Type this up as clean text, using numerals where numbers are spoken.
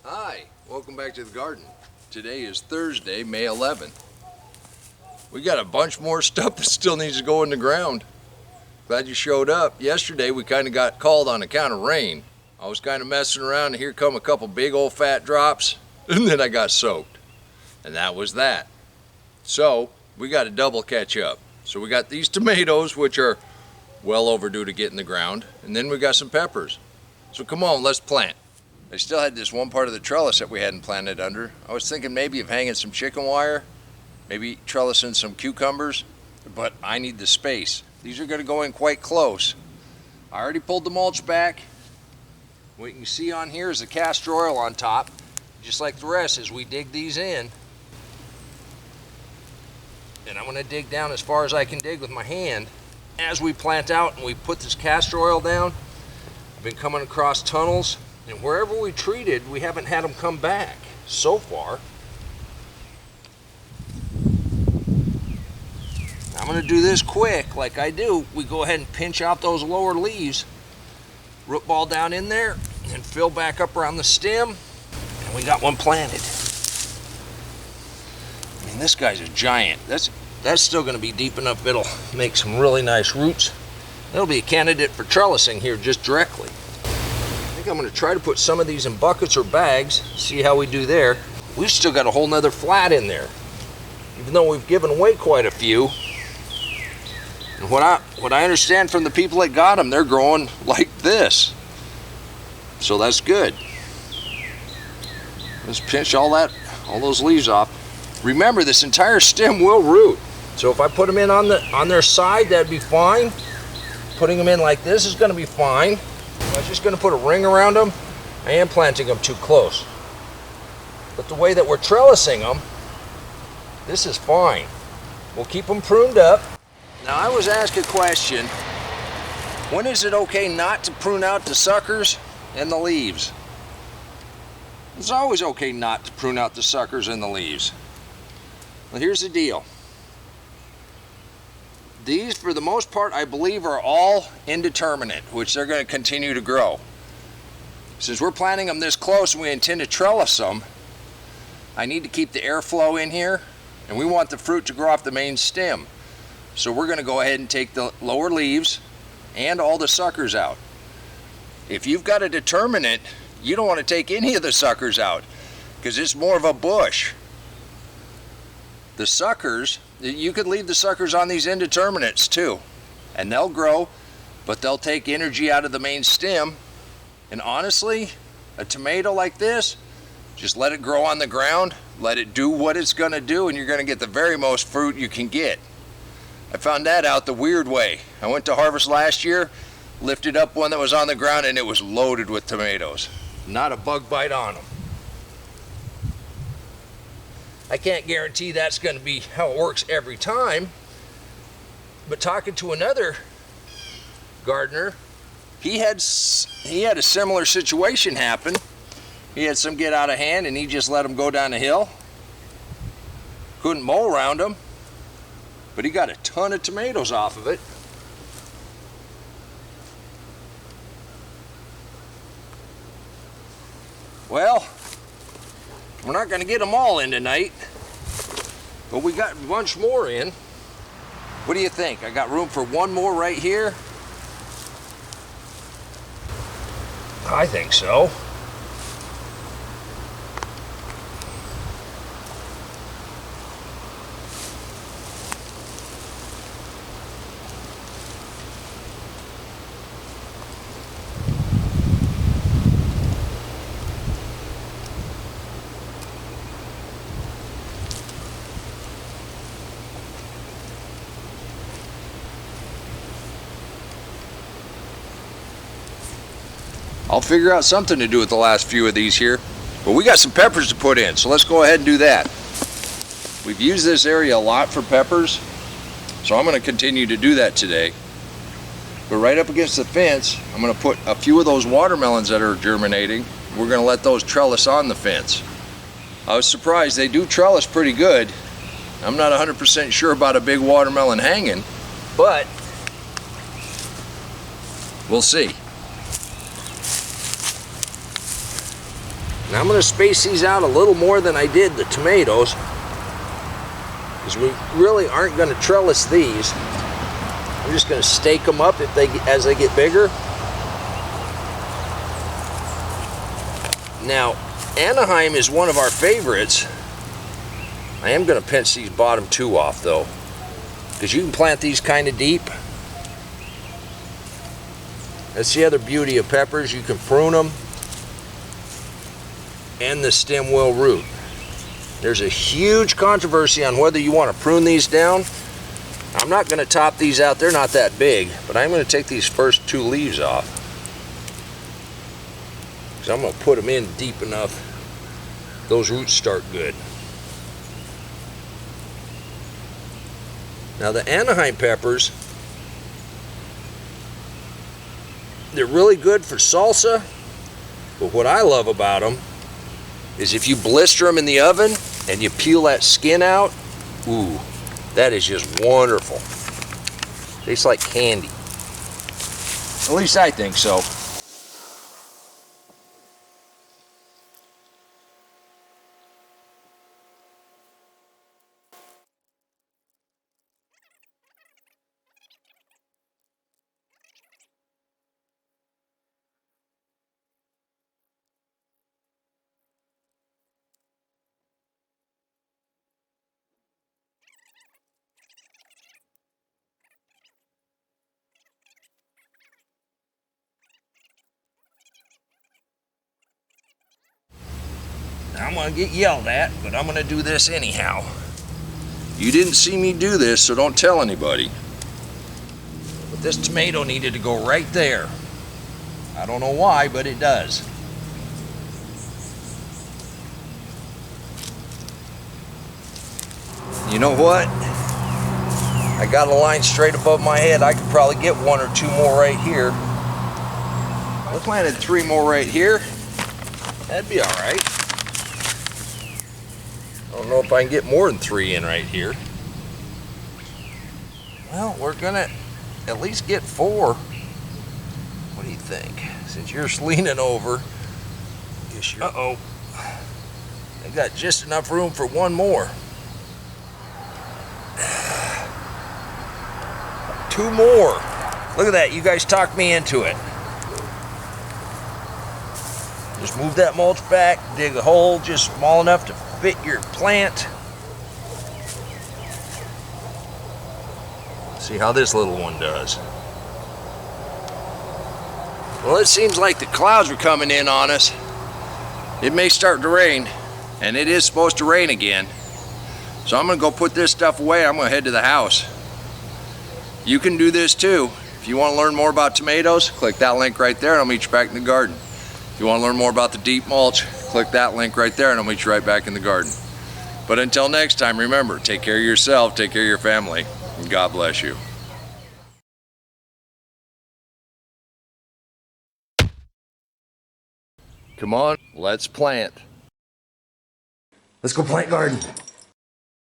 Hi, welcome back to the garden. Today is Thursday, May 11th. We got a bunch more stuff that still needs to go in the ground. Glad you showed up. Yesterday we kind of got called on account of rain. I was kind of messing around and here come a couple big old fat drops and then I got soaked. And that was that. So we got a double catch up. So we got these tomatoes, which are well overdue to get in the ground, and then we got some peppers. So come on, let's plant. I still had this one part of the trellis that we hadn't planted under. I was thinking maybe of hanging some chicken wire, maybe trellising some cucumbers, but I need the space. These are going to go in quite close. I already pulled the mulch back. What you can see on here is the castor oil on top. Just like the rest, as we dig these in, and I'm going to dig down as far as I can dig with my hand. As we plant out and we put this castor oil down, I've been coming across tunnels, and wherever we treated, we haven't had them come back so far. I'm going to do this quick. Like I do, we go ahead and pinch out those lower leaves, root ball down in there, and fill back up around the stem, and we got one planted. I mean, this guy's a giant. That's still going to be deep enough, it'll make some really nice roots. It'll be a candidate for trellising here just directly. I think I'm going to try to put some of these in buckets or bags, see how we do there. We've still got a whole nother flat in there, even though we've given away quite a few. And what I understand from the people that got them, they're growing like this. So that's good. Let's pinch all those leaves off. Remember, this entire stem will root. So if I put them in on their side, that'd be fine. Putting them in like this is going to be fine. I'm just going to put a ring around them. I am planting them too close. But the way that we're trellising them, this is fine. We'll keep them pruned up. Now I was asked a question. When is it okay not to prune out the suckers and the leaves? It's always okay not to prune out the suckers and the leaves. Well, here's the deal. These, for the most part, I believe are all indeterminate, which they're going to continue to grow. Since we're planting them this close and we intend to trellis them, I need to keep the airflow in here, and we want the fruit to grow off the main stem. So we're going to go ahead and take the lower leaves and all the suckers out. If you've got a determinate, you don't want to take any of the suckers out because it's more of a bush. The suckers, you could leave the suckers on these indeterminates too, and they'll grow, but they'll take energy out of the main stem. And honestly, a tomato like this, just let it grow on the ground, let it do what it's going to do, and you're going to get the very most fruit you can get. I found that out the weird way. I went to harvest last year, lifted up one that was on the ground, and it was loaded with tomatoes. Not a bug bite on them. I can't guarantee that's going to be how it works every time, but talking to another gardener, he had a similar situation happen. He had some get out of hand and he just let them go down the hill. Couldn't mow around them, but he got a ton of tomatoes off of it. Well, we're not going to get them all in tonight, but we got a bunch more in. What do you think? I got room for one more right here? I think so. I'll figure out something to do with the last few of these here. But we got some peppers to put in, so let's go ahead and do that. We've used this area a lot for peppers, so I'm going to continue to do that today. But right up against the fence, I'm going to put a few of those watermelons that are germinating. We're going to let those trellis on the fence. I was surprised, they do trellis pretty good. I'm not 100% sure about a big watermelon hanging, but we'll see. Now I'm going to space these out a little more than I did the tomatoes, because we really aren't going to trellis these. I'm just going to stake them up as they get bigger. Now, Anaheim is one of our favorites. I am going to pinch these bottom two off though, because you can plant these kind of deep. That's the other beauty of peppers. You can prune them and the stem will root. There's a huge controversy on whether you want to prune these down. I'm not going to top these out. They're not that big, but I'm going to take these first two leaves off. I'm going to put them in deep enough those roots start good. Now the Anaheim peppers, they're really good for salsa, but what I love about them is if you blister them in the oven and you peel that skin out, ooh, that is just wonderful. Tastes like candy. At least I think so. I'm going to get yelled at, but I'm going to do this anyhow. You didn't see me do this, so don't tell anybody. But this tomato needed to go right there. I don't know why, but it does. You know what? I got a line straight above my head. I could probably get one or two more right here. I planted 3 more right here. That'd be all right. I don't know if I can get more than 3 in right here. Well, we're gonna at least get 4. What do you think? Since you're leaning over, uh-oh. I got just enough room for 1 more. 2 more. Look at that, you guys talked me into it. Just move that mulch back, dig a hole just small enough to fit your plant. See how this little one does. Well, it seems like the clouds are coming in on us. It may start to rain, and it is supposed to rain again. So I'm gonna go put this stuff away. I'm gonna head to the house. You can do this too. If you want to learn more about tomatoes, click that link right there and I'll meet you back in the garden. If you want to learn more about the deep mulch, click that link right there and I'll meet you right back in the garden. But until next time, remember, take care of yourself, take care of your family, and God bless you. Come on, let's plant. Let's go plant garden.